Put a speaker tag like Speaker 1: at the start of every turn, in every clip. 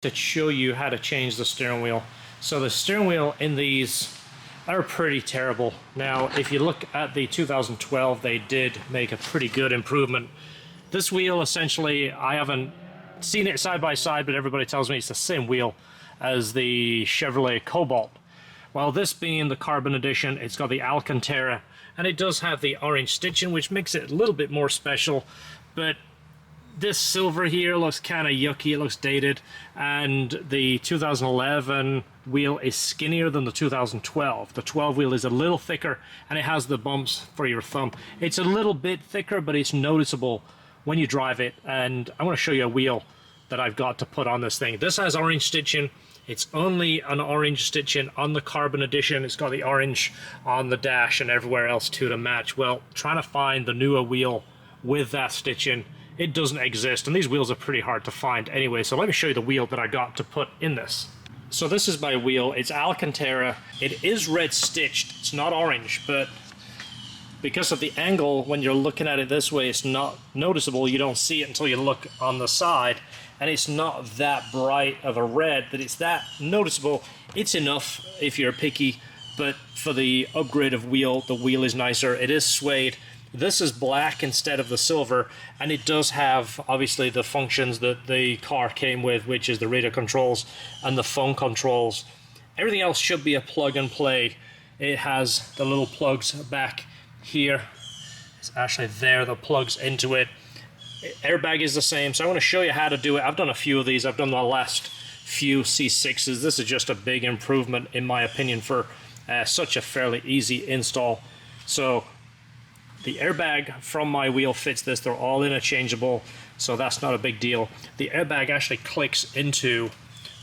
Speaker 1: To show you how to change the steering wheel. So the steering wheel in these are pretty terrible. Now if you look at the 2012, they did make a pretty good improvement. This wheel, essentially, I haven't seen it side by side, but everybody tells me it's the same wheel as the Chevrolet Cobalt. While this being the carbon edition, it's got the Alcantara, and it does have the orange stitching, which makes it a little bit more special. But this silver here looks kind of yucky, it looks dated, and the 2011 wheel is skinnier than the 2012. The 12 wheel is a little thicker, and it has the bumps for your thumb. It's a little bit thicker, but it's noticeable when you drive it, and I want to show you a wheel that I've got to put on this thing. This has orange stitching. It's only an orange stitching on the carbon edition. It's got the orange on the dash and everywhere else too to match. Well, trying to find the newer wheel with that stitching, it doesn't exist, and these wheels are pretty hard to find anyway. So let me show you the wheel that I got to put in this. So this is my wheel. It's Alcantara. It is red stitched. It's not orange, but because of the angle, when you're looking at it this way, it's not noticeable. You don't see it until you look on the side, and it's not that bright of a red that it's that noticeable. It's enough if you're picky, but for the upgrade of wheel, the wheel is nicer. It is suede. This is black instead of the silver, and it does have obviously the functions that the car came with, which is the radio controls and the phone controls. Everything else should be a plug and play. It has the little plugs back here. It's actually there that plugs into it. Airbag is the same, so I want to show you how to do it. I've done a few of these. I've done the last few C6s. This is just a big improvement in my opinion for such a fairly easy install. So the airbag from my wheel fits this. They're all interchangeable, so that's not a big deal. The airbag actually clicks into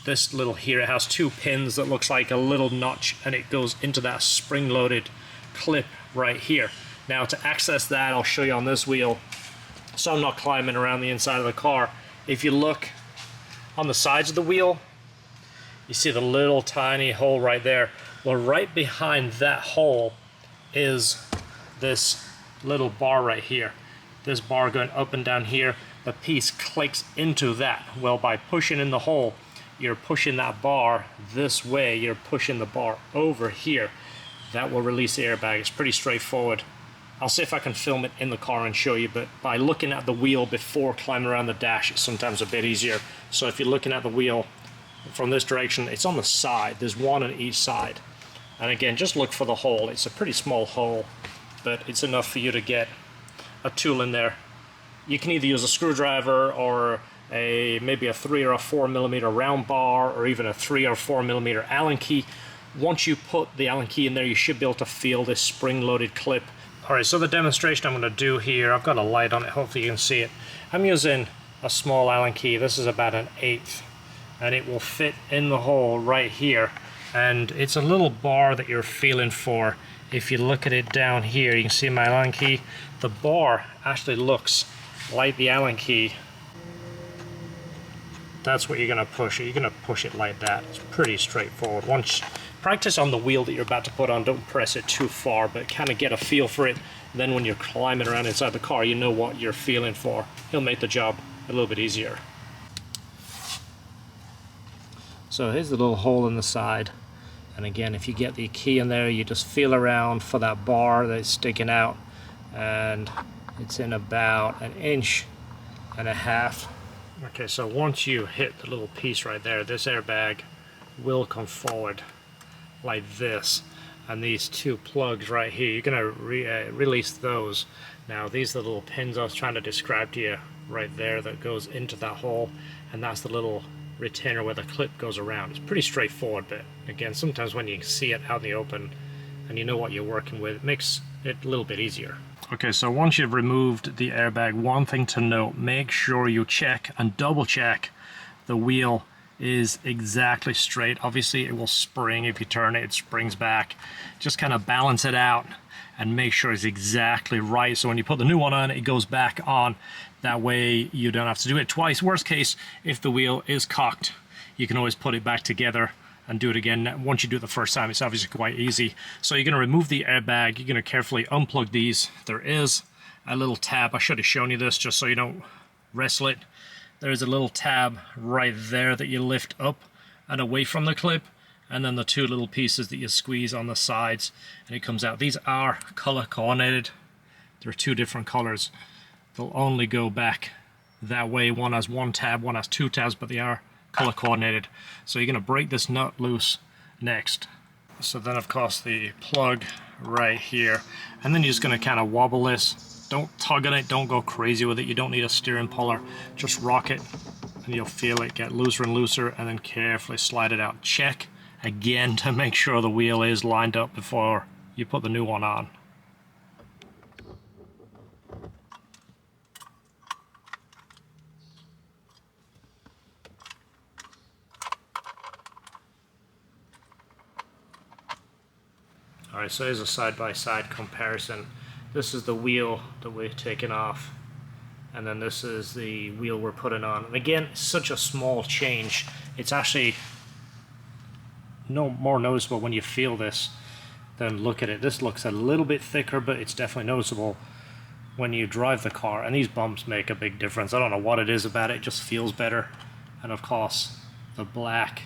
Speaker 1: this little here. It has two pins that looks like a little notch, and it goes into that spring-loaded clip right here. Now to access that, I'll show you on this wheel, so I'm not climbing around the inside of the car. If you look on the sides of the wheel, you see the little tiny hole right there. Well, right behind that hole is this little bar right here. This bar going up and down here, the piece clicks into that. Well, by pushing in the hole, you're pushing that bar this way, you're pushing the bar over here. That will release the airbag. It's pretty straightforward. I'll see if I can film it in the car and show you, but by looking at the wheel before climbing around the dash, it's sometimes a bit easier. So if you're looking at the wheel from this direction, it's on the side. There's one on each side. And again, just look for the hole. It's a pretty small hole, but it's enough for you to get a tool in there. You can either use a screwdriver or maybe a 3 or a 4 millimeter round bar, or even a 3 or 4 millimeter Allen key. Once you put the Allen key in there, you should be able to feel this spring-loaded clip. Alright, so the demonstration I'm going to do here, I've got a light on it, hopefully you can see it. I'm using a small Allen key. This is about 1/8, and it will fit in the hole right here. And it's a little bar that you're feeling for. If you look at it down here, you can see my Allen key. The bar actually looks like the Allen key. That's what you're going to push it. You're going to push it like that. It's pretty straightforward. Once practice on the wheel that you're about to put on, don't press it too far, but kind of get a feel for it. Then when you're climbing around inside the car, you know what you're feeling for. It'll make the job a little bit easier. So here's the little hole in the side. And again, if you get the key in there, you just feel around for that bar that's sticking out, and it's in about 1.5 inches. Okay, so once you hit the little piece right there, this airbag will come forward like this, and these two plugs right here, you're going to release those. Now these are the little pins I was trying to describe to you right there that goes into that hole, and that's the little retainer where the clip goes around. It's pretty straightforward, but again, sometimes when you see it out in the open and you know what you're working with, it makes it a little bit easier. Okay, so once you've removed the airbag, one thing to note, make sure you check and double check the wheel is exactly straight. Obviously it will spring if you turn it, it springs back. Just kind of balance it out and make sure it's exactly right, so when you put the new one on, it goes back on. That way you don't have to do it twice. Worst case, if the wheel is cocked, you can always put it back together and do it again. Once you do it the first time, it's obviously quite easy. So you're going to remove the airbag, you're going to carefully unplug these. There is a little tab, I should have shown you this just so you don't wrestle it. there's a little tab right there that you lift up and away from the clip, and then the two little pieces that you squeeze on the sides and it comes out. These are color coordinated. There are two different colors. They'll only go back that way. One has one tab, one has two tabs, but they are color coordinated. So you're going to break this nut loose next. So then of course the plug right here, and then you're just going to kind of wobble this. Don't tug on it, don't go crazy with it. You don't need a steering puller. Just rock it and you'll feel it get looser and looser, and then carefully slide it out. Check again to make sure the wheel is lined up before you put the new one on. Alright, so here's a side-by-side comparison. This is the wheel that we're taking off, and then this is the wheel we're putting on. And again, it's such a small change. It's actually no more noticeable when you feel this than look at it. This looks a little bit thicker, but it's definitely noticeable when you drive the car. And these bumps make a big difference. I don't know what it is about it, it just feels better. And of course, the black,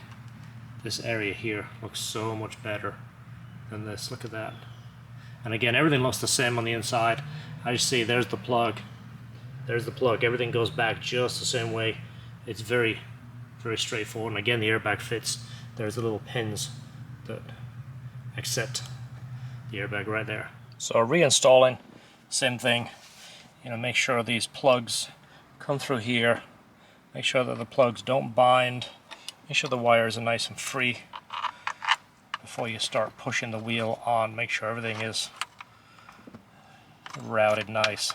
Speaker 1: this area here, looks so much better than this. Look at that. And again, everything looks the same on the inside. I just see there's the plug. There's the plug. Everything goes back just the same way. It's very, very straightforward. And again, the airbag fits. There's the little pins that accept the airbag right there. So reinstalling, same thing. You know, make sure these plugs come through here. Make sure that the plugs don't bind. Make sure the wires are nice and free before you start pushing the wheel on. Make sure everything is routed nice.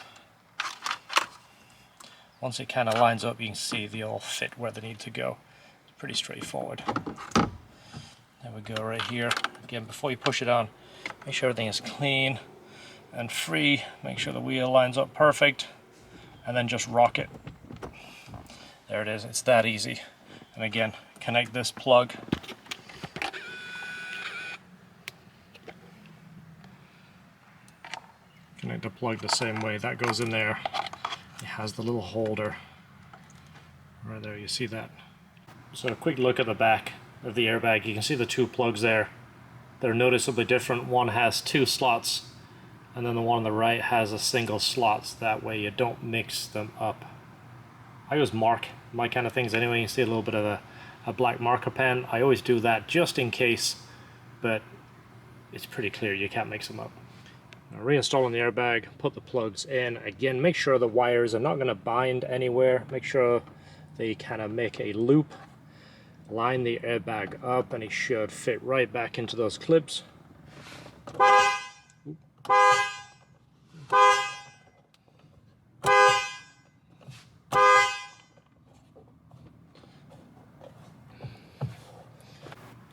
Speaker 1: Once it kind of lines up, you can see they all fit where they need to go. It's pretty straightforward. There we go right here. Again, before you push it on, make sure everything is clean and free. Make sure the wheel lines up perfect, and then just rock it. There it is. It's that easy. And again, connect this plug. Connect the plug the same way. That goes in there. It has the little holder right there. You see that? So a quick look at the back of the airbag. You can see the two plugs there. They're noticeably different. One has two slots, and then the one on the right has a single slot. So that way you don't mix them up. I always mark my kind of things anyway. You see a little bit of a black marker pen. I always do that just in case, but it's pretty clear you can't mix them up. Now, reinstalling the airbag, put the plugs in. Again, make sure the wires are not going to bind anywhere. Make sure they kind of make a loop. Line the airbag up and it should fit right back into those clips.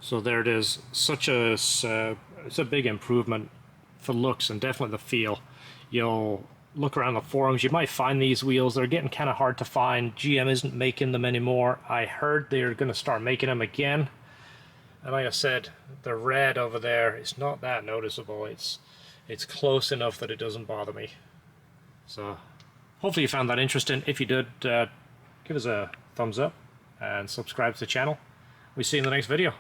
Speaker 1: So there it is. It's a big improvement for looks and definitely the feel. You'll look around the forums, you might find these wheels. They're getting kind of hard to find. GM isn't making them anymore. I heard they're going to start making them again. And like I said, the red over there is not that noticeable. It's close enough that it doesn't bother me. So hopefully you found that interesting. If you did, give us a thumbs up and subscribe to the channel. We'll see you in the next video.